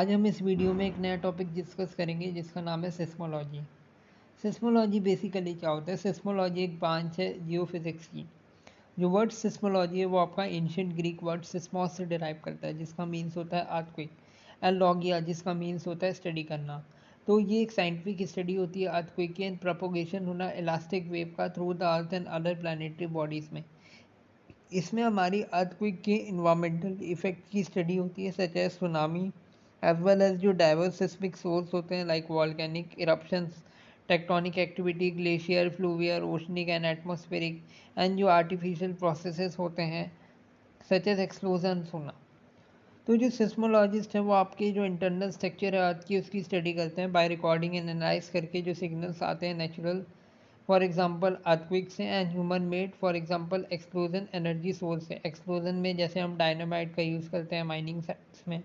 आज हम इस वीडियो में एक नया टॉपिक डिस्कस करेंगे जिसका नाम है सिस्मोलॉजी। सिस्मोलॉजी बेसिकली क्या होता है? सिस्मोलॉजी एक ब्रांच है जियोफिजिक्स की। जो वर्ड सिस्मोलॉजी है वो आपका एंशिएंट ग्रीक वर्ड सिस्मोस से डिराइव करता है, जिसका मीन्स होता है अर्थक्वेक, एंड लॉगिया जिसका मीन्स होता है स्टडी करना। तो ये एक साइंटिफिक स्टडी होती है अर्थक्वेक की एंड प्रोपोगेशन होना इलास्टिक वेव का through the earth and other planetary bodies में। इसमें हमारी अर्थक्वेक के इन्वायरमेंटल इफेक्ट की स्टडी होती है, such as tsunami as well as जो डाइवर्स सिस्मिक सोर्स होते हैं like volcanic eruptions, tectonic activity, glacier, fluvial, oceanic and atmospheric, and जो आर्टिफिशियल प्रोसेसेस होते हैं सच एज एक्सप्लोजन्स होना। तो जो सिस्मोलॉजिस्ट है वो आपके जो इंटरनल स्ट्रक्चर है अर्थ की उसकी स्टडी करते हैं बाय रिकॉर्डिंग एंड एनालाइज करके जो सिग्नल्स आते हैं नेचुरल, फॉर एग्जांपल अर्थक्वेक्स हैं, and human made, for example explosion energy source है। एक्सप्लोजन में जैसे हम डायनामाइट का यूज़ करते हैं माइनिंग साइट्स में,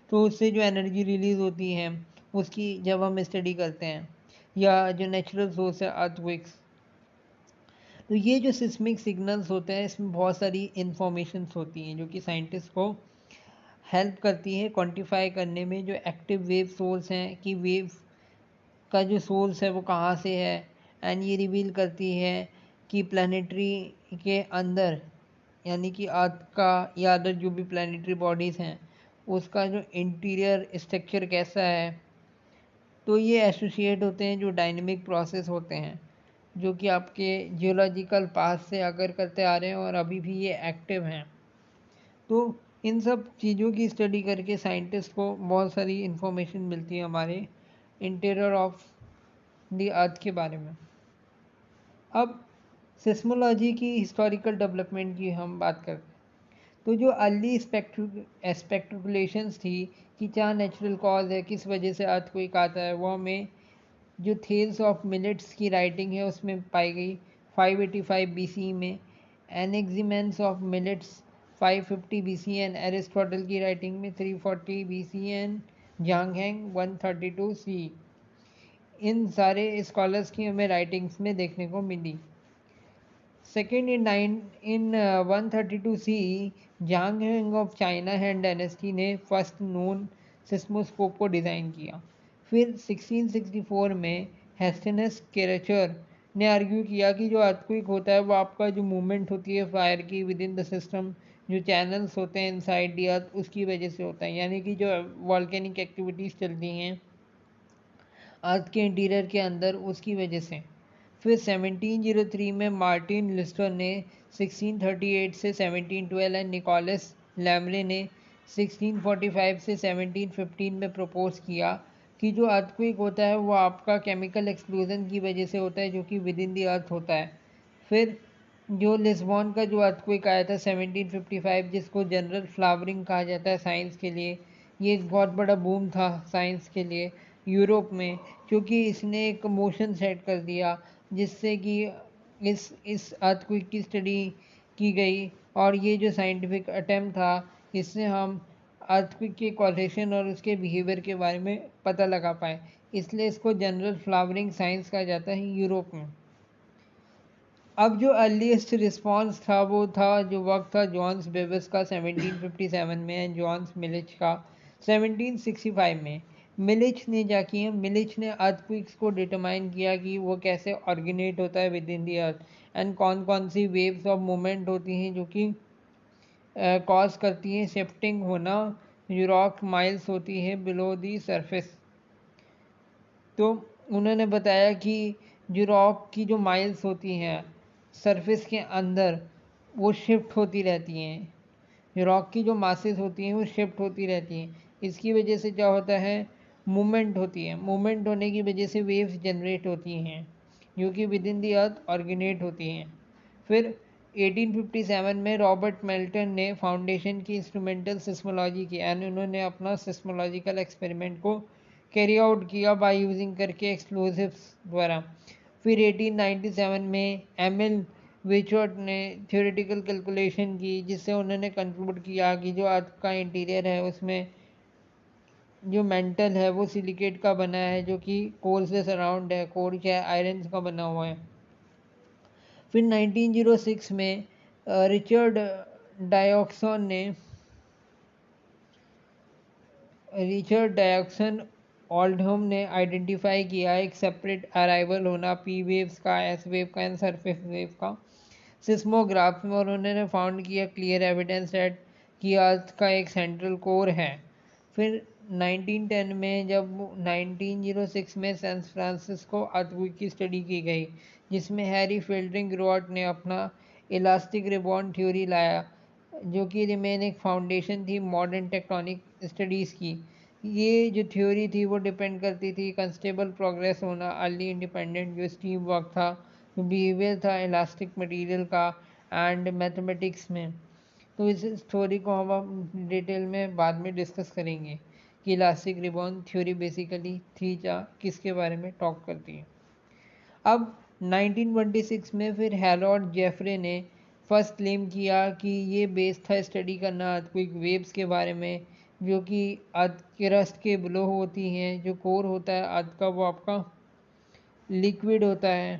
तो उससे जो एनर्जी रिलीज होती है उसकी जब हम स्टडी करते हैं, या जो नेचुरल सोर्स है अर्थक्वेक्स। तो ये जो सिस्मिक सिग्नल्स होते हैं इसमें बहुत सारी इंफॉर्मेशंस होती हैं जो कि साइंटिस्ट को हेल्प करती है क्वांटिफाई करने में जो एक्टिव वेव सोर्स हैं कि वेव का जो सोर्स है वो कहाँ से है, एंड ये रिवील करती है कि प्लानिटरी के अंदर यानी कि अर्थ का या अदर जो भी प्लानिटरी बॉडीज़ हैं उसका जो इंटीरियर स्ट्रक्चर कैसा है। तो ये एसोसिएट होते हैं जो डायनेमिक प्रोसेस होते हैं जो कि आपके जियोलॉजिकल पास से अगर करते आ रहे हैं और अभी भी ये एक्टिव हैं। तो इन सब चीज़ों की स्टडी करके साइंटिस्ट को बहुत सारी इन्फॉर्मेशन मिलती है हमारे इंटीरियर ऑफ दी अर्थ के बारे में। अब सिस्मोलॉजी की हिस्टोरिकल डेवलपमेंट की हम बात करते हैं, तो जो अर्ली स्पेक्टुलेशंस थी कि क्या नेचुरल कॉज है, किस वजह से अर्थक्वेक आता है, वो हमें जो थेल्स ऑफ मिलेट्स की राइटिंग है उसमें पाई गई 585 BC में, Anaximenes of Miletus 550 BC and Aristotle की राइटिंग में 340 BC एंड जांगहेंग 132 CE। इन सारे स्कॉलर्स की हमें राइटिंग्स में देखने को मिली। Second in 132 CE Zhang of China Han dynasty ने फर्स्ट नोन सिस्मोस्कोप को डिज़ाइन किया। फिर 1664 में हेस्टिनस केरेचर ने आर्ग्यू किया कि जो अर्थक्वेक होता है वो आपका जो मूवमेंट होती है फायर की विद इन द सिस्टम, जो चैनल्स होते हैं इनसाइड द अर्थ उसकी वजह से होता है, यानी कि जो वॉल्केनिक एक्टिविटीज़ चलती हैं अर्थ के इंटीरियर के अंदर उसकी वजह से। फिर 1703 में मार्टिन लिस्टर ने 1638 से 1712 एंड निकोलस लैमरे ने 1645 से 1715 में प्रपोज किया कि जो अर्थक्वेक होता है वो आपका केमिकल एक्सप्लोजन की वजह से होता है जो कि विद इन द अर्थ होता है। फिर जो लिस्बॉन का जो अर्थक्वेक आया था 1755 जिसको जनरल फ्लावरिंग कहा जाता है साइंस के लिए, ये एक बहुत बड़ा बूम था साइंस के लिए यूरोप में, क्योंकि इसने एक मोशन सेट कर दिया जिससे कि इस अर्थक्वेक की स्टडी की गई। और ये जो साइंटिफिक अटेम्प्ट था इससे हम अर्थक्वेक के कॉजेशन और उसके बिहेवियर के बारे में पता लगा पाए, इसलिए इसको जनरल फ्लावरिंग साइंस कहा जाता है यूरोप में। अब जो अर्लीस्ट रिस्पॉन्स था वो था जो वक्त था जॉन्स बेबिस का 1757 में एंड जॉन्स मिलिच का 1765 में। मिलिच ने अर्थक्वेक्स को डिटरमाइन किया कि वो कैसे ऑर्गेनेट होता है with in the earth and कौन कौन सी वेव्स ऑफ मूवमेंट होती हैं जो कि कॉज करती हैं शिफ्टिंग होना, जो रॉक माइल्स होती है बिलो दी सरफेस। तो उन्होंने बताया कि जो रॉक की जो माइल्स होती हैं सरफेस के अंदर वो शिफ्ट होती रहती हैं, जो रॉक की जो मासेस होती हैं वो शिफ्ट होती रहती हैं। इसकी वजह से क्या होता है, मूवमेंट होती है, मूवमेंट होने की वजह से वेव्स जनरेट होती हैं जो कि विद इन दी अर्थ ऑर्गेनेट होती हैं। फिर 1857 में रॉबर्ट मेल्टन ने फाउंडेशन की इंस्ट्रूमेंटल सिस्मोलॉजी की एंड उन्होंने अपना सिस्मोलॉजिकल एक्सपेरिमेंट को कैरी आउट किया बाय यूजिंग करके एक्सप्लोजिव्स द्वारा। फिर 1897 में एमिल विचर्ट ने थ्योरेटिकल कैलकुलेशन की जिससे उन्होंने कंक्लूड किया कि जो अर्थ का इंटीरियर है उसमें जो मेंटल है वो सिलिकेट का बना है जो कि कोर से सराउंड है, कोर क्या है, आयरन का बना हुआ है। फिर 1906 में रिचर्ड डायोक्सन ने रिचर्ड डायक्सन ओल्डहम ने आइडेंटिफाई किया एक सेपरेट अराइवल होना पी वेव्स का, एस वेव का एंड सरफेस वेव का सिस्मोग्राफ में, और उन्होंने फाउंड किया क्लियर एविडेंस दैट कि अर्थ का एक सेंट्रल कोर है। फिर 1910 में जब 1906 में सैन फ्रांसिस्को अर्थक्वेक की स्टडी की गई, जिसमें हैरी फील्डिंग रॉट ने अपना इलास्टिक रिबॉन्ड थ्योरी लाया, जो कि रिमेन एक फाउंडेशन थी मॉडर्न टेक्टोनिक स्टडीज़ की। ये जो थ्योरी थी वो डिपेंड करती थी कंस्टेबल प्रोग्रेस होना, अर्ली इंडिपेंडेंट जो स्टीम वर्क था, जो बिहेवियर था इलास्टिक मटेरियल का एंड मैथमेटिक्स में। तो इस स्टोरी को हम डिटेल में बाद में डिस्कस करेंगे कि इलास्टिक रिबॉन्ड थ्योरी बेसिकली थी क्या, किसके बारे में टॉक करती है। अब 1926 में फिर हैरोल्ड जेफरे ने फर्स्ट क्लेम किया कि ये बेस था स्टडी करना अर्थक्वेक वेव्स के बारे में, जो कि अर्थ क्रस्ट के बिलो होती हैं। जो कोर होता है अर्थ का वो आपका लिक्विड होता है।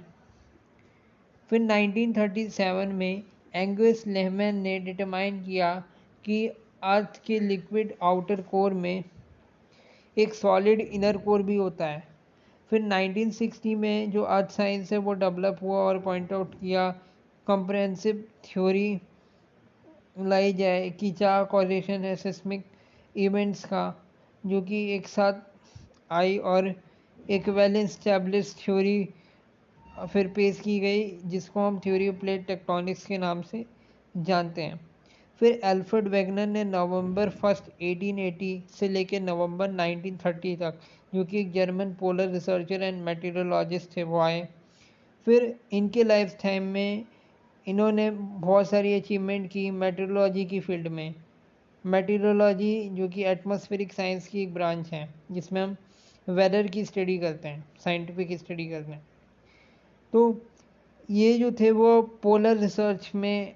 फिर 1937 में एंगस लेहमैन ने डिटरमाइन किया कि अर्थ के लिक्विड आउटर कोर में एक सॉलिड इनर कोर भी होता है। फिर 1960 में जो अर्थ साइंस है वो डेवलप हुआ और पॉइंट आउट किया कंप्रेहेंसिव थ्योरी लाई जाए कि क्या कॉरेलेशन है सिस्मिक इवेंट्स का, जो कि एक साथ आई और एक वेल एस्टैब्लिश थ्योरी फिर पेश की गई, जिसको हम थ्योरी ऑफ प्लेट टेक्टोनिक्स के नाम से जानते हैं। फिर एल्फ्रेड वेगनर ने नवंबर 1 1880 से लेकर नवंबर 1930 तक, जो कि एक जर्मन पोलर रिसर्चर एंड मेटीरियोलॉजिस्ट थे, वो आए। फिर इनके लाइफ टाइम में इन्होंने बहुत सारी अचीवमेंट की मेटीरियोलॉजी की फील्ड में। मेटीरियोलॉजी जो कि एटमॉस्फेरिक साइंस की एक ब्रांच है, जिसमें हम वेदर की स्टडी करते हैं, साइंटिफिक स्टडी करते हैं। तो ये जो थे वो पोलर रिसर्च में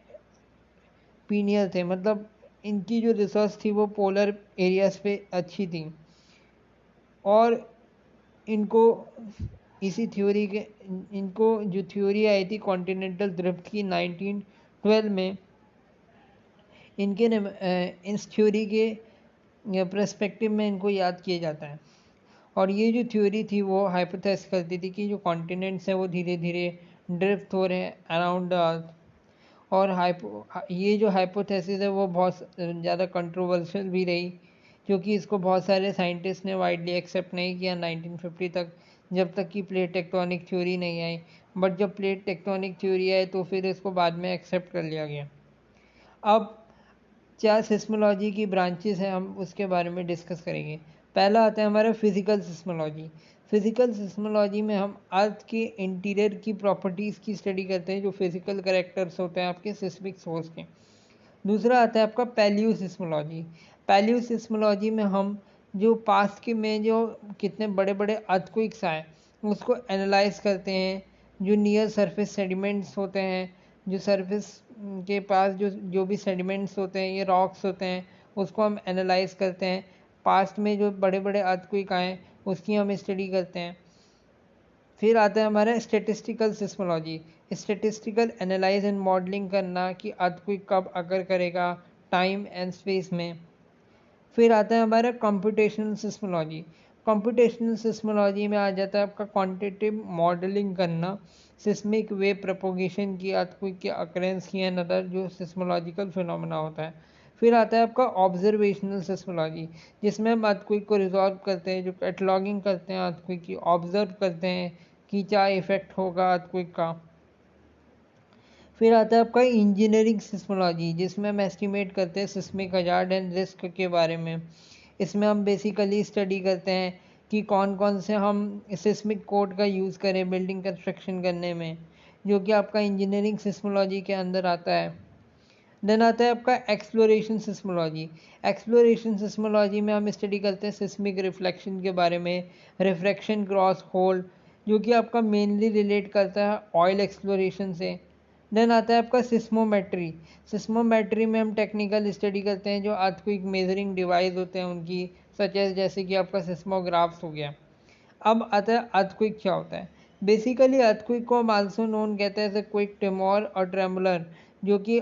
पीनियर थे, मतलब इनकी जो रिसर्च थी वो पोलर एरियाज पे अच्छी थी। और इनको इसी थ्योरी के इनको जो थ्योरी आई थी कॉन्टिनेंटल ड्रिफ्ट की 1912 में, इनके इस थ्योरी के पर्सपेक्टिव में इनको याद किया जाता है। और ये जो थ्योरी थी वो हाइपोथेसिस करती थी कि जो कॉन्टिनेंट्स हैं वो धीरे धीरे ड्रिफ्ट हो रहे हैं अराउंड द अर्थ। और ये जो हाइपोथेसिस है वो बहुत ज़्यादा कंट्रोवर्शियल भी रही, क्योंकि इसको बहुत सारे साइंटिस्ट ने वाइडली एक्सेप्ट नहीं किया 1950 तक, जब तक कि प्लेट टेक्टोनिक थ्योरी नहीं आई। बट जब प्लेट टेक्टोनिक थ्योरी आई तो फिर इसको बाद में एक्सेप्ट कर लिया गया। अब क्या सिस्मोलॉजी की ब्रांचेस हैं, हम उसके बारे में डिस्कस करेंगे। पहला आता है हमारा फिजिकल सिस्मोलॉजी। फिजिकल सिस्मोलॉजी में हम अर्थ के इंटीरियर की प्रॉपर्टीज़ की स्टडी करते हैं, जो फिजिकल करेक्टर्स होते हैं आपके सिस्मिक सोर्स के। दूसरा आता है आपका पैलियो सिस्मोलॉजी। पैलियो सिस्मोलॉजी में हम जो पास्ट के में जो कितने बड़े बड़े अर्थक्वेक्स आए उसको एनालाइज करते हैं। जो नियर सरफेस सेडिमेंट्स होते हैं, जो सरफेस के पास जो जो भी सेडिमेंट्स होते हैं, ये रॉक्स होते हैं, उसको हम एनालाइज करते हैं। पास्ट में जो बड़े बड़े अर्थक्वेक आए उसकी हम स्टडी करते हैं। फिर आता है हमारा statistical seismology. Statistical analyse and modelling करना कि अर्थक्वेक कब अकर करेगा टाइम एंड स्पेस में। फिर आता है हमारा कंप्यूटेशनल सिस्मोलॉजी। कंप्यूटेशनल सिस्मोलॉजी में आ जाता है आपका क्वांटिटेटिव मॉडलिंग करना सिस्मिक वेव प्रोपोगेशन की, अर्थक्वेक के अकरेंस की एंड अदर जो सिस्मोलॉजिकल फिनोमेना होता है। फिर आता है आपका ऑब्जर्वेशनल सिस्मोलॉजी, जिसमें हम अर्थक्वेक को रिजॉल्व करते हैं, जो कैटलॉगिंग करते हैं अर्थक्वेक की, ऑब्जर्व करते हैं कि क्या इफेक्ट होगा अर्थक्वेक का। फिर आता है आपका इंजीनियरिंग सिस्मोलॉजी, जिसमें हम एस्टिमेट करते हैं सिस्मिक हजार्ड एंड रिस्क के बारे में। इसमें हम बेसिकली स्टडी करते हैं कि कौन कौन से हम सिस्मिक कोड का यूज़ करें बिल्डिंग कंस्ट्रक्शन करने में, जो कि आपका इंजीनियरिंग सिस्मोलॉजी के अंदर आता है। देन आता है आपका एक्सप्लोरेशन सिस्मोलॉजी। एक्सप्लोरेशन सिस्मोलॉजी में हम स्टडी करते हैं सिस्मिक रिफ्लेक्शन के बारे में, रिफ्रैक्शन क्रॉस होल्ड, जो कि आपका मेनली रिलेट करता है ऑयल एक्सप्लोरेशन से। देन आता है आपका सिस्मोमेट्री। सिस्मोमेट्री में हम टेक्निकल स्टडी करते हैं जो अर्थक्वेक मेजरिंग डिवाइस होते हैं उनकी, सच एज जैसे कि आपका सिस्मोग्राफ्स हो गया। अब आता है अर्थक्वेक क्या होता है। बेसिकली अर्थक्वेक को हम आल्सो नोन कहते हैं क्विक टिमोर और ट्रेमुलर, जो कि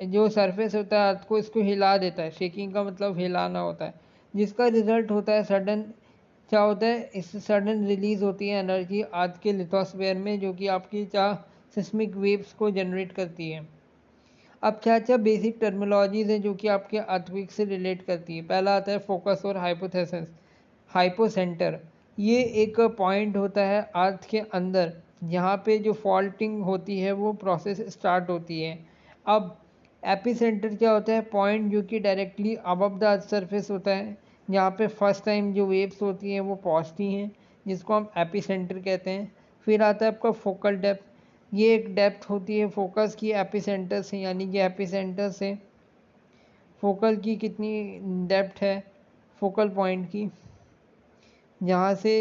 जो सरफेस होता है अर्थ को इसको हिला देता है। शेकिंग का मतलब हिलाना होता है, जिसका रिजल्ट होता है सडन, क्या होता है, इससे सडन रिलीज होती है एनर्जी अर्थ के लिथोस्फीयर में, जो कि आपकी क्या सिस्मिक वेव्स को जनरेट करती है। अब क्या क्या बेसिक टर्मिनोलॉजीज हैं जो कि आपके अर्थक्वेक से रिलेट करती है। पहला आता है फोकस और हाइपोथेसिस। हाइपोसेंटर, ये एक पॉइंट होता है अर्थ के अंदर जहाँ पे जो फॉल्टिंग होती है वो प्रोसेस स्टार्ट होती है। अब एपिसेंटर क्या होता है, पॉइंट जो कि directly above the earth surface होता है, जहाँ पे फर्स्ट टाइम जो वेव्स होती हैं वो पहुँचती हैं, जिसको हम एपिसेंटर कहते हैं। फिर आता है आपका फोकल डेप्थ, ये एक डेप्थ होती है फोकस की एपिसेंटर से, यानी कि एपिसेंटर से फोकल की कितनी डेप्थ है फोकल पॉइंट की, जहाँ से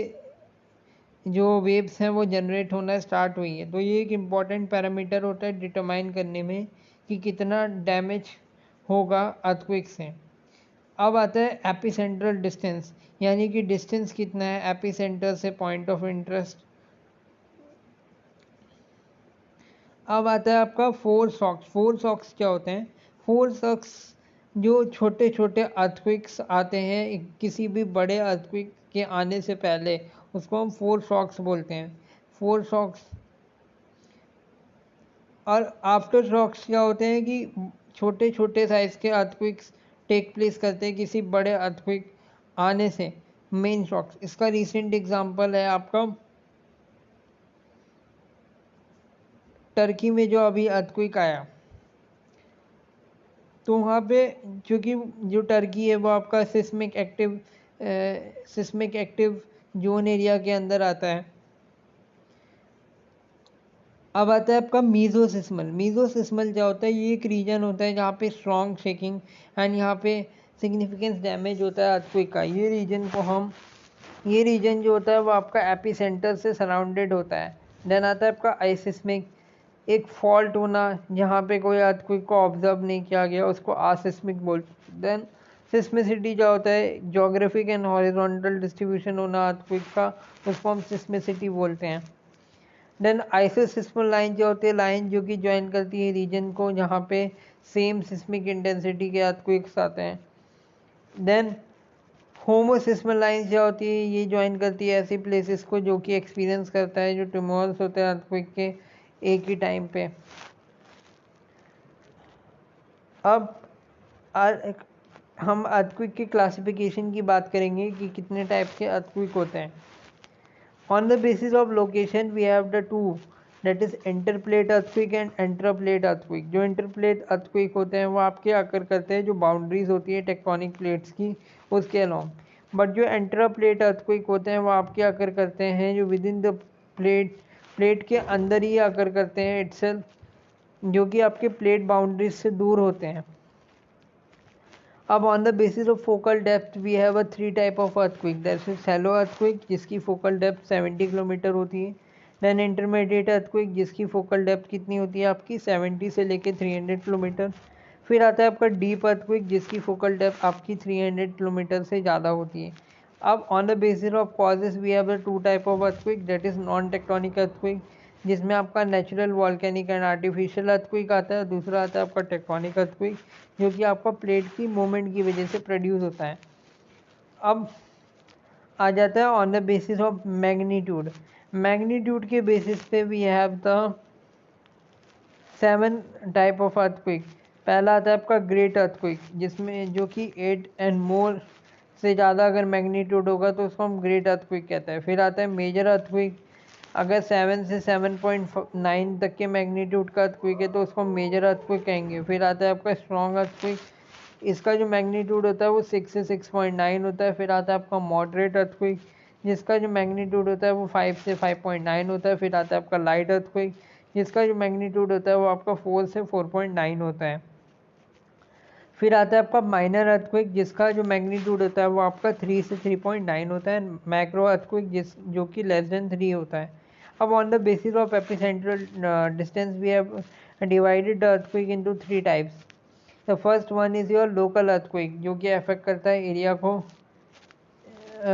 जो वेव्स हैं वो जनरेट होना स्टार्ट हुई है। तो ये एक इम्पॉर्टेंट पैरामीटर होता है डिटरमाइन करने में कि कितना डैमेज होगा अर्थक्वेक से। अब आता है एपिसेंट्रल डिस्टेंस, यानी कि डिस्टेंस कितना है एपिसेंटर से पॉइंट ऑफ इंटरेस्ट। अब आता है आपका फोर शॉक्स। फोर शॉक्स क्या होते हैं, फोर शॉक्स जो छोटे छोटे अर्थक्वेक्स आते हैं किसी भी बड़े अर्थक्वेक के आने से पहले, उसको हम फोर शॉक्स बोलते हैं। Foreshocks. और आफ्टर शॉक्स क्या होते हैं कि छोटे छोटे साइज के अर्थक्वेक्स टेक प्लेस करते हैं किसी बड़े अर्थक्वेक आने से। मेन शॉक्स, इसका रिसेंट एग्जांपल है आपका टर्की में जो अभी अर्थक्वेक आया। तो वहाँ पे क्योंकि जो टर्की है वो आपका सिस्मिक एक्टिव जोन एरिया के अंदर आता है। अब आता है आपका मीजोसिस्मल। मीजोसिस्मल क्या होता है, ये एक रीजन होता है जहाँ पे स्ट्रॉन्ग शेकिंग एंड यहाँ पे सिग्निफिकेंस डैमेज होता है अर्थक्वेक का। ये रीजन जो होता है वो आपका एपिसेंटर से सराउंडेड होता है। देन आता है आपका आइसिस्मिक, एक फॉल्ट होना जहाँ पे कोई अर्थक्वेक को ऑब्जर्व नहीं किया गया, उसको आसिस्मिक बोलते हैं। देन सिस्मिसिटी क्या होता है, जोग्राफिक एंड हॉरिजॉन्टल डिस्ट्रीब्यूशन होना अर्थक्वेक का, उसको हम सिस्मिसिटी बोलते हैं। देन आइसोसिस्मल लाइन जो होती है, लाइन जो कि ज्वाइन करती है रीजन को जहाँ पे सेम सिस्मिक इंटेंसिटी के अर्थक्वेक्स आते हैं। देन होमोसिस्मल लाइन जो होती है, ये ज्वाइन करती है ऐसी प्लेसेस को जो कि एक्सपीरियंस करता है जो ट्यूमर्स होते हैं अर्थक्वेक के एक ही टाइम पे। अब हम अर्थक्वेक की क्लासिफिकेशन की बात करेंगे कि कितने टाइप के अर्थक्वेक होते हैं। On the basis of location we have the two, that is interplate earthquake and intraplate earthquake। जो interplate earthquake होते हैं वो आपके आकर करते हैं जो बाउंड्रीज होती है टेक्टोनिक प्लेट्स की उसके अलोंग, बट जो इंट्राप्लेट earthquake होते हैं वो आपके आकर करते हैं जो विद इन द प्लेट के अंदर ही आकर करते हैं इटसेल्फ, जो कि आपके प्लेट बाउंड्रीज से दूर होते हैं। अब on the basis of focal depth we have a 3 type of earthquake, that is shallow earthquake जिसकी फोकल डेप्थ 70 किलोमीटर होती है। देन इंटरमीडिएट अर्थक्वेक जिसकी फोकल डेप्थ कितनी होती है आपकी 70 से लेके 300 किलोमीटर। फिर आता है आपका डीप अर्थक्वेक जिसकी फोकल डेप्थ आपकी 300 किलोमीटर से ज़्यादा होती है। अब on the basis of causes we have the 2 type of earthquake, that is non tectonic earthquake जिसमें आपका natural volcanic and artificial earthquake आता है। दूसरा आता है आपका टेक्टोनिक अर्थक्वेक जो कि आपका प्लेट की मूवमेंट की वजह से प्रोड्यूस होता है। अब आ जाता है on the basis of magnitude. Magnitude के बेसिस पे we have the 7 type of earthquake. पहला आता है आपका ग्रेट अर्थक्वेक जिसमें जो कि 8 एंड मोर से ज़्यादा अगर मैग्नीट्यूड होगा तो उसको हम ग्रेट अर्थक्वेक कहते हैं। फिर आता है मेजर अर्थक्वेक, अगर 7 से 7.9 तक के मैग्नीट्यूड का अर्थक्वेक है तो उसको मेजर अर्थक्वेक कहेंगे। फिर आता है आपका स्ट्रॉन्ग अर्थक्वेक, इसका जो मैग्नीट्यूड होता है वो 6 से 6.9 होता है। फिर आता है आपका मॉडरेट अर्थक्वेक जिसका जो मैग्नीट्यूड होता है वो 5 से 5.9 होता है। फिर आता है आपका लाइट अर्थक्वेक जिसका जो मैग्नीट्यूड होता है वो आपका 4 से 4.9 होता है। फिर आता है आपका माइनर अर्थक्वेक जिसका जो मैग्नीट्यूड होता है वो आपका 3 से 3.9 होता है। मैक्रो अर्थक्वेक जो कि लेस देन 3 होता है। अब on the basis of epicentral distance we have divided the earthquake into 3 types. The first one is your local earthquake जो कि अफेक्ट करता है एरिया को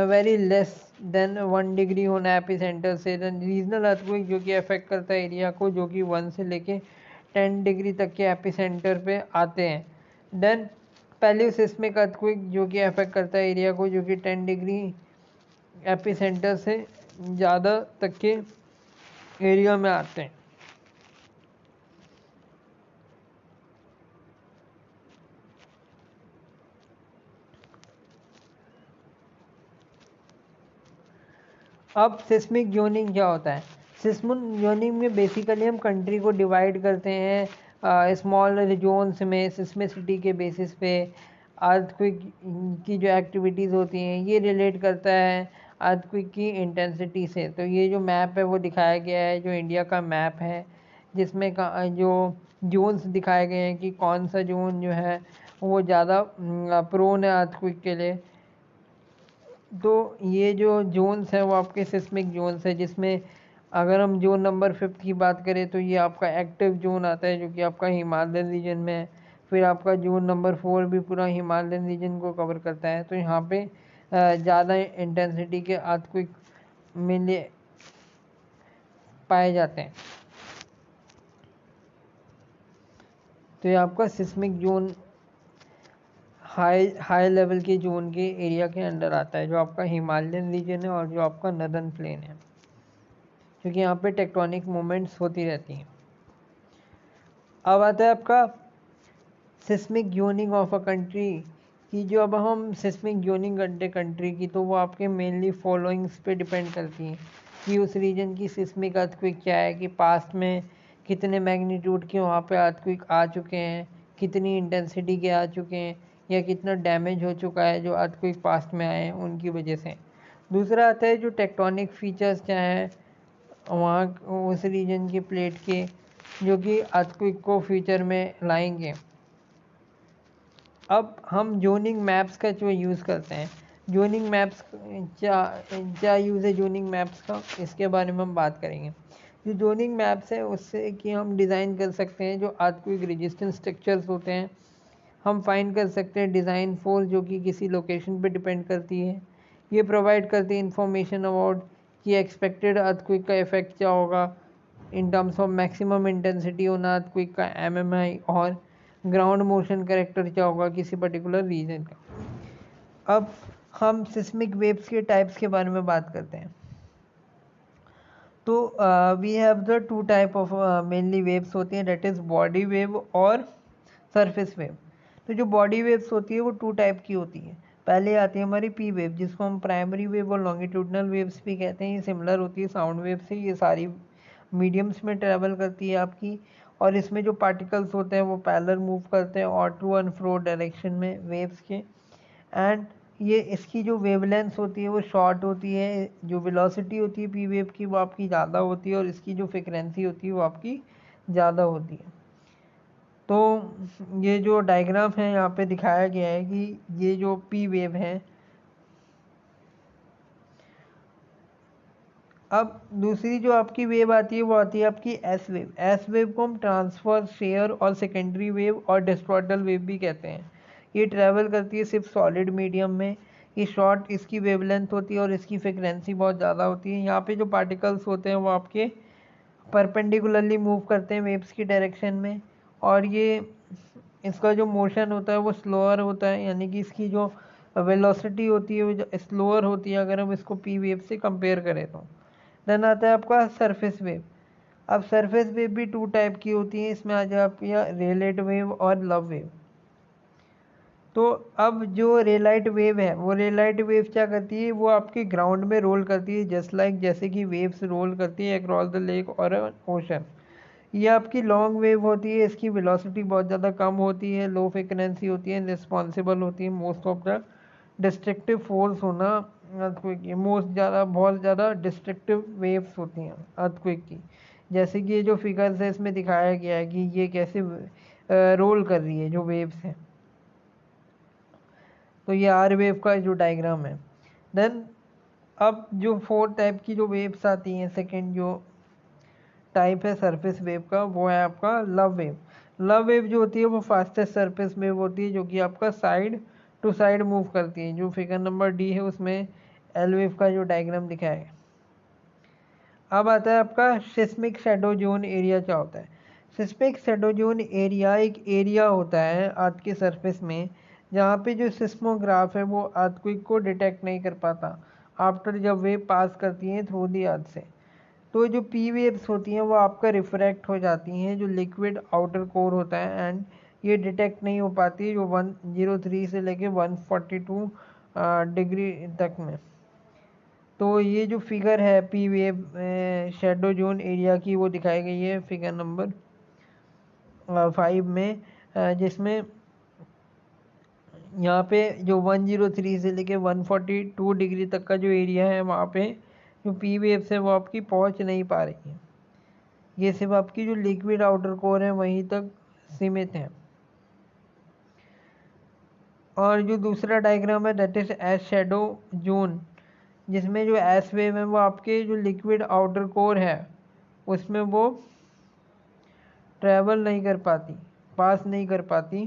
वेरी लेस देन 1 डिग्री होना एपिसेंटर से। देन रीजनल अर्थक्वेक जो कि अफेक्ट करता है एरिया को जो कि 1 से लेके 10 डिग्री तक के एपिसेंटर पे आते हैं। देन पहले सिस्मिक अर्थक्वेक जो कि अफेक्ट करता है एरिया को, जो कि 10 डिग्री एपिसेंटर से ज़्यादा तक के एरिया में आते हैं। अब सिस्मिक जोनिंग क्या होता है? सिस्मिक जोनिंग में बेसिकली हम कंट्री को डिवाइड करते हैं स्मॉल जोन्स में सिस्मिसिटी के बेसिस पे। अर्थक्वेक की जो एक्टिविटीज़ होती हैं ये रिलेट करता है अर्थक्वेक की इंटेंसिटी से। तो ये जो मैप है वो दिखाया गया है, जो इंडिया का मैप है, जिसमें जो जोन्स दिखाए गए हैं कि कौन सा जोन जो है वो ज़्यादा प्रोन है अर्थक्वेक के लिए। तो ये जो जोन्स हैं वो आपके सिस्मिक जोन्स है, जिसमें अगर हम जोन नंबर 5 की बात करें तो ये आपका एक्टिव जोन आता है, जो कि आपका हिमालयन रीजन में है। फिर आपका जोन नंबर 4 भी पूरा हिमालयन रीजन को कवर करता है। तो यहाँ पे ज़्यादा इंटेंसिटी के अर्थक्वेक मेनली पाए जाते हैं। तो ये आपका सिस्मिक जोन हाई लेवल के जोन के एरिया के अंडर आता है, जो आपका हिमालयन रीजन है और जो आपका नदर्न प्लेन है, क्योंकि यहाँ पे टेक्टोनिक मूवमेंट्स होती रहती हैं। अब आता है आपका seismic zoning of a country कि जो अब हम सिस्मिक जोनिंग करते कंट्री की, तो वो आपके मेनली फॉलोइंग्स पे डिपेंड करती हैं कि उस रीजन की सिस्मिक अर्थक्वेक क्या है, कि पास्ट में कितने मैग्नीट्यूड के वहाँ पे अर्थक्वेक आ चुके हैं, कितनी इंटेंसिटी के आ चुके हैं, या कितना डैमेज हो चुका है जो अर्थक्वेक पास्ट में आए हैं उनकी वजह से। दूसरा आता है जो टेक्टोनिक फीचर्स क्या है वहाँ उस रीजन के प्लेट के, जो कि अर्थक्वेक को फ्यूचर में लाएंगे। अब हम जोनिंग मैप्स का जो यूज़ करते हैं, जोनिंग मैप्स क्या यूज़ है जोनिंग मैप्स का, इसके बारे में हम बात करेंगे। जो जोनिंग मैप्स है उससे कि हम डिज़ाइन कर सकते हैं जो अर्थक्वेक रेजिस्टेंस स्ट्रक्चर्स होते हैं, हम फाइंड कर सकते हैं डिज़ाइन फोर्स जो कि किसी लोकेशन पे डिपेंड करती है। ये प्रोवाइड करती है इंफॉर्मेशन अबाउट कि एक्सपेक्टेड अर्थक्वेक का इफेक्ट क्या होगा in terms of maximum intensity on earthquake का MMI, और ग्राउंड मोशन करेक्टर क्या होगा किसी पर्टिकुलर रीजन का। अब हम सिस्मिक वेव्स के टाइप्स के बारे में बात करते हैं। तो we have the 2 type of mainly waves होती हैं, दैट इज़ बॉडी वेव और सरफेस वेव। तो जो बॉडी वेव्स होती है वो 2 टाइप की होती है। पहले आती है हमारी पी वेव, जिसको हम प्राइमरी वेव और लॉन्गिट्यूडनल वेव्स भी कहते हैं। ये सिमिलर होती है साउंड वेव से, ये सारी मीडियम्स में ट्रैवल करती है आपकी, और इसमें जो पार्टिकल्स होते हैं वो पैरेलल मूव करते हैं और टू एंड फ्रो डायरेक्शन में वेव्स के। एंड ये इसकी जो वेवलेंथ होती है वो शॉर्ट होती है, जो वेलोसिटी होती है पी वेव की वो आपकी ज़्यादा होती है, और इसकी जो फ्रिक्वेंसी होती है वो आपकी ज़्यादा होती है। तो ये जो डायग्राम है यहाँ पे दिखाया गया है कि ये जो पी वेव है। अब दूसरी जो आपकी वेव आती है वो आती है आपकी एस वेव। एस वेव को हम ट्रांसफर, शेयर और सेकेंडरी वेव और डिस्टॉर्टल वेव भी कहते हैं। ये ट्रैवल करती है सिर्फ सॉलिड मीडियम में। ये शॉर्ट इसकी वेवलेंथ होती है और इसकी फ्रिक्वेंसी बहुत ज़्यादा होती है। यहाँ पे जो पार्टिकल्स होते हैं वो आपके परपेंडिकुलरली मूव करते हैं वेव्स की डायरेक्शन में, और ये इसका जो मोशन होता है वो स्लोअर होता है, यानी कि इसकी जो वेलोसिटी होती है वो जो स्लोअर होती है अगर हम इसको पी वेव से कंपेयर करें तो। देन आता है आपका सरफेस वेव। अब सरफेस वेव भी 2 टाइप की होती है, इसमें आ जाए आपकी रेलेट वेव और लव वेव। तो अब जो रेलाइट वेव है वो रेलाइट वेव क्या करती है, वो आपके ग्राउंड में रोल करती है, जस्ट लाइक जैसे कि वेव्स रोल करती है अक्रॉस द लेक और ओशन। ये आपकी लॉन्ग वेव होती है, इसकी वेलोसिटी बहुत ज़्यादा कम होती है, लो फ्रिक्वेंसी होती है, रिस्पॉन्सिबल होती है most of the destructive force होना अर्थक्वेक की। बहुत ज़्यादा डिस्ट्रक्टिव वेव्स होती हैं अर्थक्वेक की। जैसे कि ये जो फिगर्स है इसमें दिखाया गया है कि ये कैसे रोल कर रही है जो वेव्स हैं। तो ये आर वेव का जो डायग्राम है। देन अब जो 4 टाइप की जो वेव्स आती हैं, सेकेंड जो टाइप है सरफेस वेव का वो है आपका लव वेव। लव वेव जो होती है वो फास्टेस्ट सरफेस वेव होती है, जो कि आपका साइड टू साइड मूव करती है। जो फिगर नंबर डी है उसमें एल वेव का जो डायग्राम दिखाया है। अब आता है आपका सिस्मिक शैडो जोन एरिया क्या होता है। सिस्मिक शैडो जोन एरिया एक एरिया होता है अर्थ के सरफेस में जहाँ पे जो सिस्मोग्राफ है वो अर्थक्वेक को डिटेक्ट नहीं कर पाता आफ्टर जब वेव पास करती हैं थ्रू दी अर्थ से। तो जो पी वेव्स होती हैं वो आपका रिफ्रैक्ट हो जाती हैं जो लिक्विड आउटर कोर होता है, एंड ये डिटेक्ट नहीं हो पाती जो 103 से लेके 142 डिग्री तक में। तो ये जो फिगर है P wave shadow zone area की वो दिखाई गई है फिगर नंबर 5 में, जिसमें यहाँ पे जो 103 से लेके 142 डिग्री तक का जो एरिया है वहाँ पे जो पी वेव्स है वो आपकी पहुँच नहीं पा रही है। ये सिर्फ आपकी जो लिक्विड आउटर कोर है वहीं तक सीमित है। और जो दूसरा डायग्राम है that is S shadow zone, जिसमें जो एस वेव है वो आपके जो लिक्विड आउटर कोर है उसमें वो ट्रैवल नहीं कर पाती, पास नहीं कर पाती,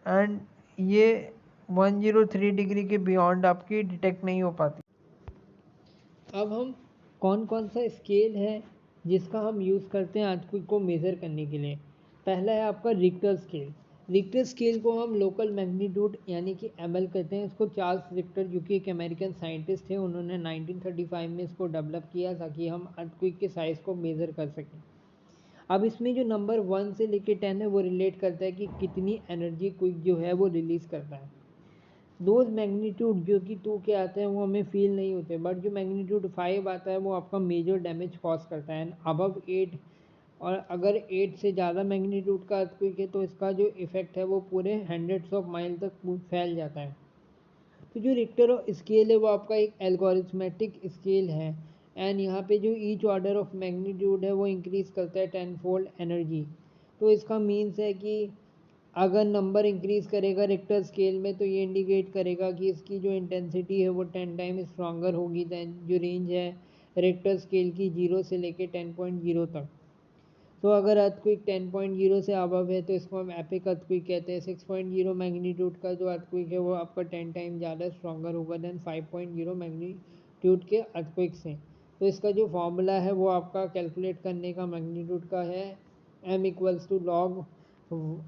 एंड ये 103 डिग्री के बियॉन्ड आपकी डिटेक्ट नहीं हो पाती। अब हम कौन कौन सा स्केल है जिसका हम यूज़ करते हैं अर्थक्वेक को मेज़र करने के लिए। पहला है आपका रिक्टर स्केल। रिक्टर स्केल को हम लोकल मैग्नीट्यूड यानी कि एमएल कहते हैं। इसको चार्ल्स रिक्टर जो कि एक अमेरिकन साइंटिस्ट थे उन्होंने 1935 में इसको डेवलप किया ताकि हम अर्थक्वेक के साइज़ को मेज़र कर सकें। अब इसमें जो नंबर 1 से लेके 10 है वो रिलेट करता है कि कितनी एनर्जी क्विक जो है वो रिलीज़ करता है। दोज मैग्नीट्यूड जो कि 2 के आते हैं वो हमें फील नहीं होते, बट जो मैग्नीट्यूड 5 आता है वो आपका मेजर डैमेज कॉज करता है। अबव 8 और अगर 8 से ज़्यादा मैग्नीट्यूड का अर्थक्वेक है तो इसका जो इफ़ेक्ट है वो पूरे हंड्रेड्स ऑफ माइल तक फैल जाता है। तो जो रिक्टर स्केल है वो आपका एक एल्गोरिथमेटिक स्केल है, एंड यहाँ पे जो ईच ऑर्डर ऑफ मैग्नीट्यूड है वो इंक्रीज़ करता है 10 फोल्ड एनर्जी। तो इसका मीन्स है कि अगर नंबर इंक्रीज़ करेगा रिक्टर स्केल में तो ये इंडिकेट करेगा कि इसकी जो इंटेंसिटी है वो 10 टाइम स्ट्रॉन्गर होगी दैन जो रेंज है रिक्टर स्केल की 0 से लेके 10.0 तक। तो अगर अर्थक्वेक 10.0 से अबव है तो इसको हम एपिक अर्थक्वेक कहते हैं। 6.0 मैग्नीट्यूड का जो अर्थक्वेक है वो आपका 10 टाइम ज़्यादा स्ट्रॉन्गर होगा दैन 5.0 मैग्नीट्यूड के अर्थक्वेक से। तो इसका जो फॉर्मूला है वो आपका कैलकुलेट करने का मैग्नीट्यूड का है m equals to log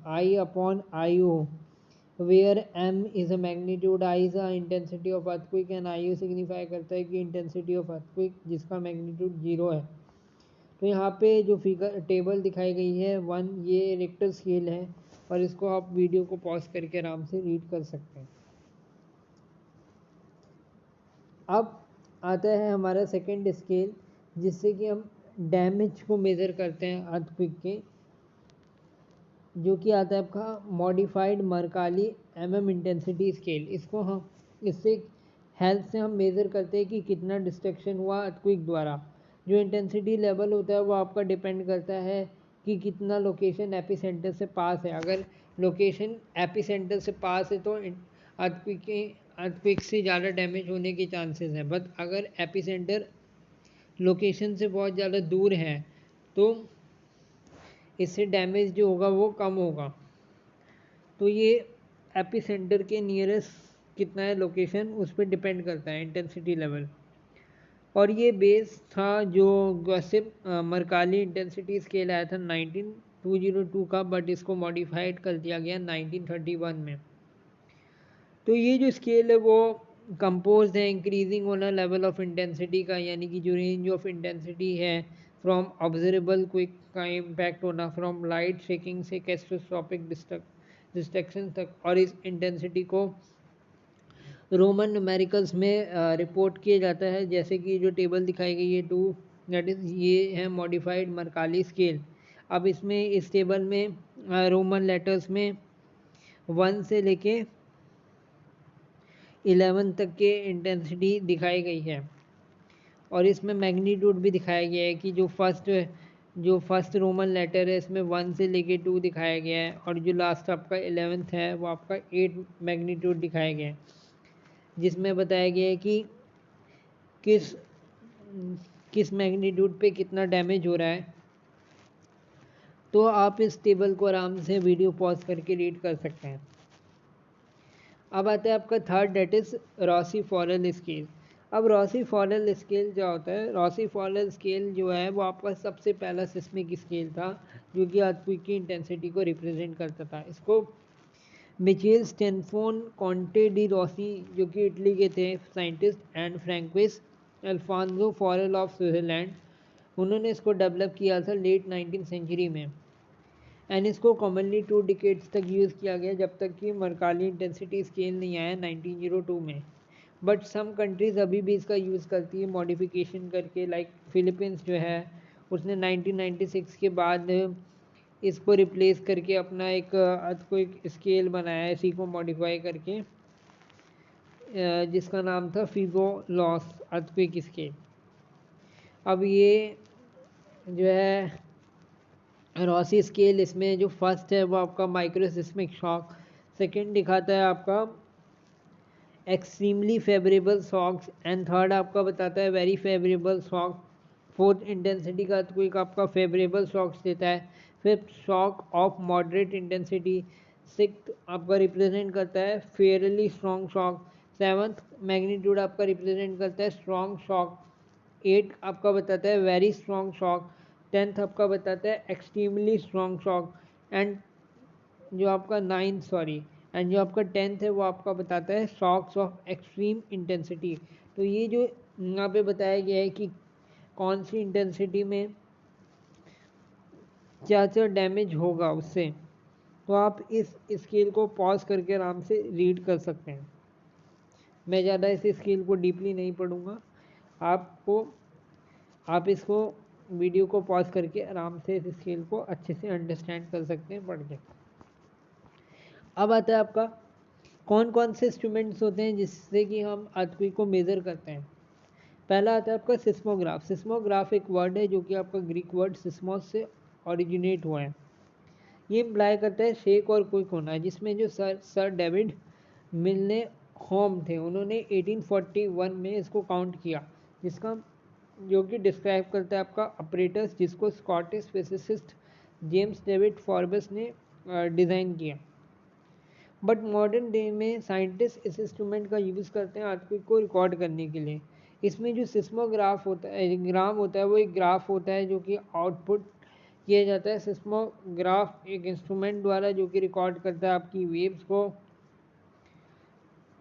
I upon I O, where m is a magnitude, i is a intensity of earthquake and I O signify करता है कि इंटेंसिटी ऑफ अर्थक्वेक जिसका मैग्नीट्यूड 0 है। तो यहाँ पे जो फिगर टेबल दिखाई गई है 1 ये रिक्टर स्केल है और इसको आप वीडियो को पॉज करके आराम से रीड कर सकते हैं। अब आता है हमारा सेकंड स्केल जिससे कि हम डैमेज को मेज़र करते हैं अर्थक्वेक के, जो कि आता है आपका मॉडिफाइड मरकाली एमएम इंटेंसिटी स्केल। इसको हम इससे हेल्प से हम मेज़र करते हैं कि कितना डिस्ट्रक्शन हुआ अर्थक्वेक द्वारा। जो इंटेंसिटी लेवल होता है वो आपका डिपेंड करता है कि कितना लोकेशन एपिसेंटर से पास है। अगर लोकेशन एपिसेंटर से पास है तो अर्थक्वेक से ज़्यादा डैमेज होने के चांसेस हैं, बट अगर एपिसेंटर लोकेशन से बहुत ज़्यादा दूर है तो इससे डैमेज जो होगा वो कम होगा। तो ये एपिसेंटर के नियरेस्ट कितना है लोकेशन उस पर डिपेंड करता है इंटेंसिटी लेवल। और ये बेस था जो गॉसिप मरकाली इंटेंसिटी स्केल आया था 19202 का, बट इसको मॉडिफाइड कर दिया गया 1931 में। तो ये जो स्केल है वो कंपोज है increasing on a level of intensity का, यानी कि जो रेंज ऑफ इंटेंसिटी है फ्रॉम ऑब्जर्वेबल क्विक का इम्पैक्ट होना फ्रॉम लाइट शेकिंग से कैस्ट्रोस्कोपिक डिस्ट्रक्शन तक, और इस इंटेंसिटी को रोमन न्यूमेरिकल्स में रिपोर्ट किया जाता है, जैसे कि जो टेबल दिखाई गई है 2 दैट इज़ ये है मॉडिफाइड मरकाली स्केल। अब इसमें इस टेबल में रोमन लेटर्स में 1 से लेके 11 तक के इंटेंसिटी दिखाई गई है, और इसमें मैग्नीट्यूड भी दिखाया गया है कि जो फर्स्ट रोमन लेटर है इसमें 1 से लेके 2 दिखाया गया है, और जो लास्ट आपका 11th है वो आपका 8 मैग्नीट्यूड दिखाया गया है, जिसमें बताया गया है कि किस किस मैग्नीट्यूड पे कितना डैमेज हो रहा है। तो आप इस टेबल को आराम से वीडियो पॉज करके रीड कर सकते हैं। अब आता है आपका third that is Rossi Forel scale. अब रॉसी फॉरेल स्केल क्या होता है? रॉसी फॉरेल स्केल जो है वो आपका सबसे पहला सिस्मिक स्केल था जो कि अर्थक्वेक की इंटेंसिटी को रिप्रेजेंट करता था। इसको Michele Stefano Conte de Rossi जो कि इटली के थे scientist, and François Alphonse Forel of Switzerland, उन्होंने इसको डेवलप किया था लेट 19th सेंचुरी में। एंड इसको कॉमनली 2 डिकेड्स तक यूज़ किया गया, जब तक कि मरकाली इंटेंसिटी स्केल नहीं आया 1902 में। बट सम कंट्रीज़ अभी भी इसका यूज़ करती है मॉडिफिकेशन करके, लाइक फिलीपींस जो है उसने 1996 के बाद इसको रिप्लेस करके अपना एक अर्थक्वेक स्केल बनाया है इसी को मॉडिफाई करके, जिसका नाम था फीगो लॉस अर्थक्वेक स्केल। अब ये जो है रॉसी स्केल, इसमें जो फर्स्ट है वो आपका माइक्रोसिस्मिक शॉक, सेकंड दिखाता है आपका extremely favourable shocks, and third आपका बताता है very favourable shock, fourth intensity का अर्थक्वेक आपका फेवरेबल शॉक्स देता है, fifth shock of moderate intensity, sixth आपका रिप्रेजेंट करता है fairly strong shock, seventh magnitude आपका रिप्रेजेंट करता है स्ट्रॉन्ग शॉक, 8 आपका बताता है वेरी स्ट्रॉन्ग शॉक, 10th आपका बताता है एक्सट्रीमली स्ट्रॉन्ग शॉक, एंड जो आपका 10th है वो आपका बताता है शॉक्स ऑफ एक्सट्रीम इंटेंसिटी। तो ये जो यहाँ पे बताया गया है कि कौन सी इंटेंसिटी में क्या क्या डैमेज होगा उससे, तो आप इस स्केल को पॉज करके आराम से रीड कर सकते हैं। मैं ज़्यादा इस स्केल को डीपली नहीं पढ़ूँगा, आप इसको वीडियो को पॉज करके आराम से इस स्केल को अच्छे से अंडरस्टैंड कर सकते हैं पढ़ के। अब आता है आपका कौन कौन से इंस्ट्रूमेंट्स होते हैं जिससे कि हम अर्थक्वेक को मेज़र करते हैं। पहला आता है आपका सिस्मोग्राफ। सिस्मोग्राफ एक वर्ड है जो कि आपका ग्रीक वर्ड सिस्मोस से ओरिजिनेट हुआ है। ये इम्प्लाई करता है शेक और क्विक होना, जिसमें जो सर डेविड मिलने होम थे उन्होंने 1841 में इसको काउंट किया, जिसका जो कि डिस्क्राइब करता है आपका ऑपरेटर्स, जिसको स्कॉटिश फिजिसिस्ट जेम्स डेविड फॉर्बस ने डिज़ाइन किया। बट मॉडर्न डे में साइंटिस्ट इस इंस्ट्रूमेंट का यूज़ करते हैं अर्थक्वेक को रिकॉर्ड करने के लिए। इसमें जो सिस्मोग्राफ होता है, ग्राम होता है, वो एक ग्राफ होता है जो कि आउटपुट किया जाता है। सिस्मोग्राफ एक इंस्ट्रूमेंट द्वारा जो कि रिकॉर्ड करता है आपकी वेव्स को।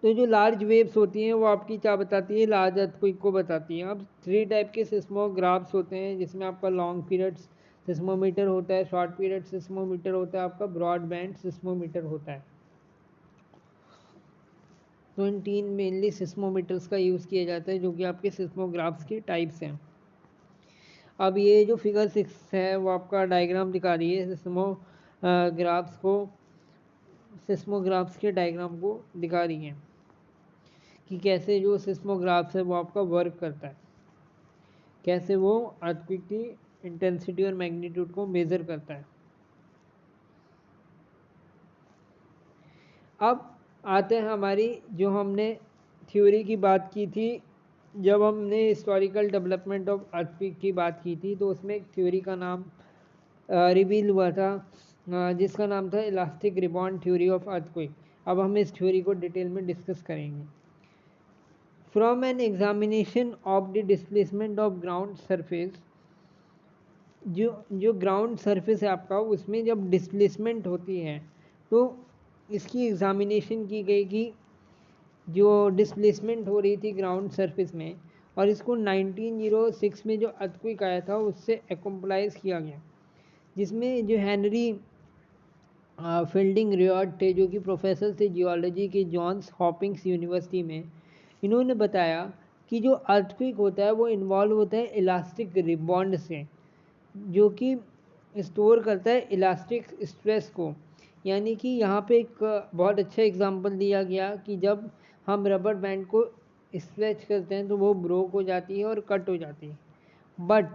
तो जो लार्ज वेव्स होती हैं वो आपकी क्या बताती है, लार्ज अर्थक्वेक को बताती हैं। अब 3 टाइप के सिस्मोग्राफ्स होते हैं, जिसमें आपका लॉन्ग पीरियड सिस्मोमीटर होता है, शॉर्ट पीरियड सिस्मोमीटर होता है, आपका ब्रॉड बैंड सिस्मोमीटर होता है। तो इन 3 मेनली सिस्मोमीटर्स का यूज़ किया जाता है जो कि आपके सिस्मोग्राफ्स के टाइप्स हैं। अब ये जो फिगर 6 है वो आपका डायग्राम दिखा रही है सिस्मोग्राफ्स के डायग्राम को दिखा रही है कि कैसे जो सिस्मोग्राफ्स है वो आपका वर्क करता है, कैसे वो अर्थक्वेक की इंटेंसिटी और मैग्नीट्यूड को मेज़र करता है। अब आते हैं हमारी जो हमने थ्योरी की बात की थी, जब हमने हिस्टोरिकल डेवलपमेंट ऑफ अर्थक्वेक की बात की थी तो उसमें एक थ्योरी का नाम रिवील हुआ था, जिसका नाम था elastic rebound theory of earthquake. अब हम इस थ्योरी को डिटेल में डिस्कस करेंगे। From an examination of the displacement of ground surface, जो ग्राउंड सरफेस है आपका, उसमें जब डिस्प्लेसमेंट होती है तो इसकी एग्जामिनेशन की गई कि जो डिस्प्लेसमेंट हो रही थी ग्राउंड सरफेस में, और इसको 1906 में जो अर्थक्वेक आया था उससे एक्म्पलाइज किया गया, जिसमें जो हेनरी फील्डिंग रियॉर्ड थे जो कि प्रोफेसर थे जियोलॉजी के जॉन्स हॉपिंग्स यूनिवर्सिटी में, इन्होंने बताया कि जो अर्थक्वेक होता है वो इन्वॉल्व होता है इलास्टिक रिबॉन्ड से, जो कि स्टोर करता है इलास्टिक स्ट्रेस को। यानी कि यहाँ पे एक बहुत अच्छा एग्जांपल दिया गया कि जब हम रबर बैंड को स्ट्रेच करते हैं तो वो ब्रोक हो जाती है और कट हो जाती है, बट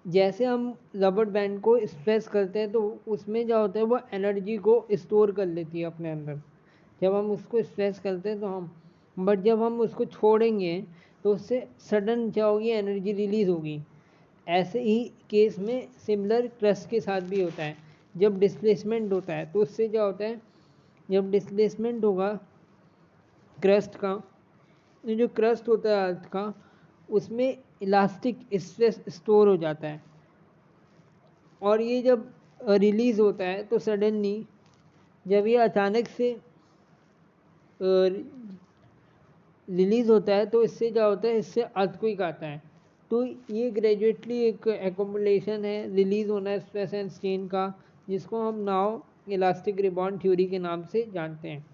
जैसे हम रबर बैंड को स्ट्रेच करते हैं तो उसमें क्या होता है, वो एनर्जी को स्टोर कर लेती है अपने अंदर जब हम उसको स्ट्रेच करते हैं तो बट जब हम उसको छोड़ेंगे तो उससे सडन क्या होगी, एनर्जी रिलीज होगी। ऐसे ही केस में सिमिलर क्रस्ट के साथ भी होता है। जब डिस्प्लेसमेंट होता है तो उससे क्या होता है, जब डिस्प्लेसमेंट होगा क्रस्ट का, जो क्रस्ट होता है अर्थ का, उसमें इलास्टिक स्ट्रेस स्टोर हो जाता है, और ये जब रिलीज़ होता है तो सडनली जब ये अचानक से रिलीज होता है तो इससे क्या होता है, इससे अर्थक्वेक आता है। तो ये ग्रेजुएटली एक एकोमुलेशन है, रिलीज होना है स्ट्रेस एंड स्ट्रेन का, जिसको हम नाउ इलास्टिक रिबॉन्ड थ्योरी के नाम से जानते हैं।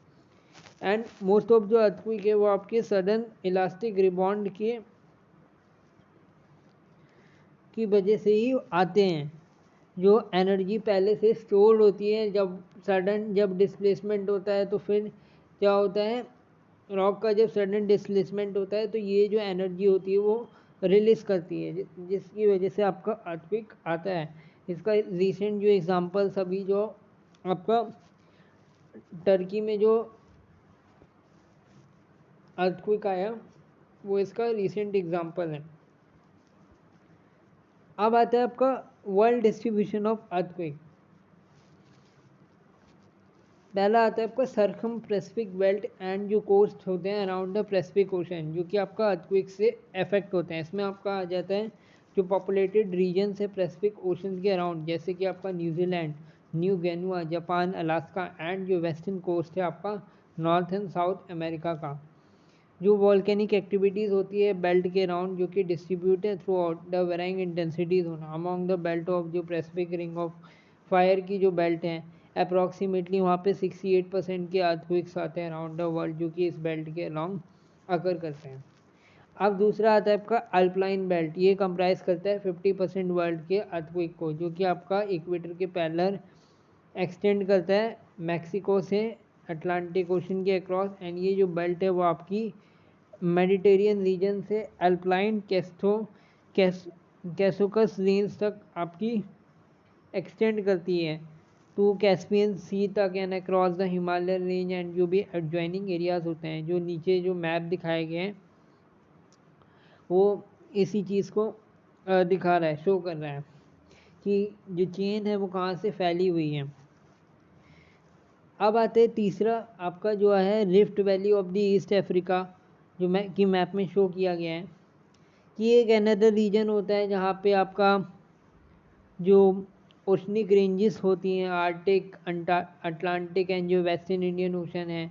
एंड मोस्ट ऑफ जो अर्थक्वेक है वो आपके सडन इलास्टिक रिबॉन्ड की वजह से ही आते हैं। जो एनर्जी पहले से स्टोर्ड होती है, जब डिस्प्लेसमेंट होता है तो फिर क्या होता है, रॉक का जब सडन डिस्प्लेसमेंट होता है तो ये जो एनर्जी होती है वो रिलीज करती है, जिसकी वजह से आपका अर्थक्वेक आता है। इसका रिसेंट जो एग्जांपल्स अभी जो आपका टर्की में जो अर्थक्वेक आया वो इसका रिसेंट एग्जांपल है। अब आता है आपका वर्ल्ड डिस्ट्रीब्यूशन ऑफ अर्थक्वेक। पहला आता है आपका सरकम पैसिफिक बेल्ट एंड जो कोस्ट होते हैं अराउंड द पैसिफिक ओशन, जो कि आपका अर्थक्वेक से अफेक्ट होते हैं। इसमें आपका आ जाता है जो पॉपुलेटेड रीजन है पैसिफिक ओशन के अराउंड, जैसे कि आपका New Zealand, New Guinea, Japan, Alaska and जो वेस्टर्न कोस्ट है आपका नॉर्थ एंड साउथ अमेरिका का। जो वॉल्केनिक एक्टिविटीज़ होती है बेल्ट के अराउंड, जो कि डिस्ट्रीब्यूट है through out the varying intensities होना अमॉन्ग द बेल्ट ऑफ जो पैसिफिक रिंग ऑफ फायर की जो बेल्ट है अप्रॉक्सीमेटली वहाँ पे 68% के अर्थक्वेक्स आते हैं अराउंड द वर्ल्ड, जो कि इस बेल्ट के अलॉन्ग अकर करते हैं। अब दूसरा आता है आपका अल्पाइन बेल्ट। ये कंप्राइज करता है 50% वर्ल्ड के अर्थक्वेक को, जो कि आपका इक्वेटर के पैरेलल एक्सटेंड करता है मैक्सिको से अटलांटिक ओशन के अक्रॉस। एंड ये जो बेल्ट है वो आपकी मेडिटेरियन रीजन से अल्पाइन कैसोकस रेंज तक आपकी एक्सटेंड करती है टू कैस्पियन सी तक and across the Himalayan range and जो भी एडजॉइनिंग एरियाज होते हैं। जो नीचे जो मैप दिखाए गए हैं वो इसी चीज़ को दिखा रहा है, शो कर रहा है कि जो चेन है वो कहाँ से फैली हुई है। अब आते हैं तीसरा आपका जो है rift valley of the east Africa, जो मैप में शो किया गया है कि एक अनदर रीजन होता है जहाँ पे आपका जो ओशनिक रेंजेस होती हैं आर्टिक, अटलांटिक एंड जो वेस्टर्न इंडियन ओशन है,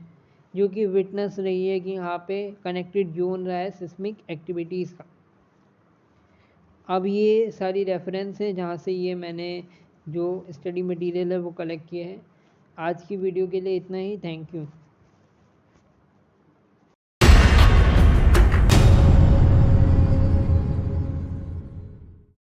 जो कि विटनेस रही है कि यहाँ पे कनेक्टेड जोन रहा है सिस्मिक एक्टिविटीज़ का। अब ये सारी रेफरेंस है जहाँ से ये मैंने जो स्टडी मटेरियल है वो कलेक्ट किए हैं। आज की वीडियो के लिए इतना ही। Thank you.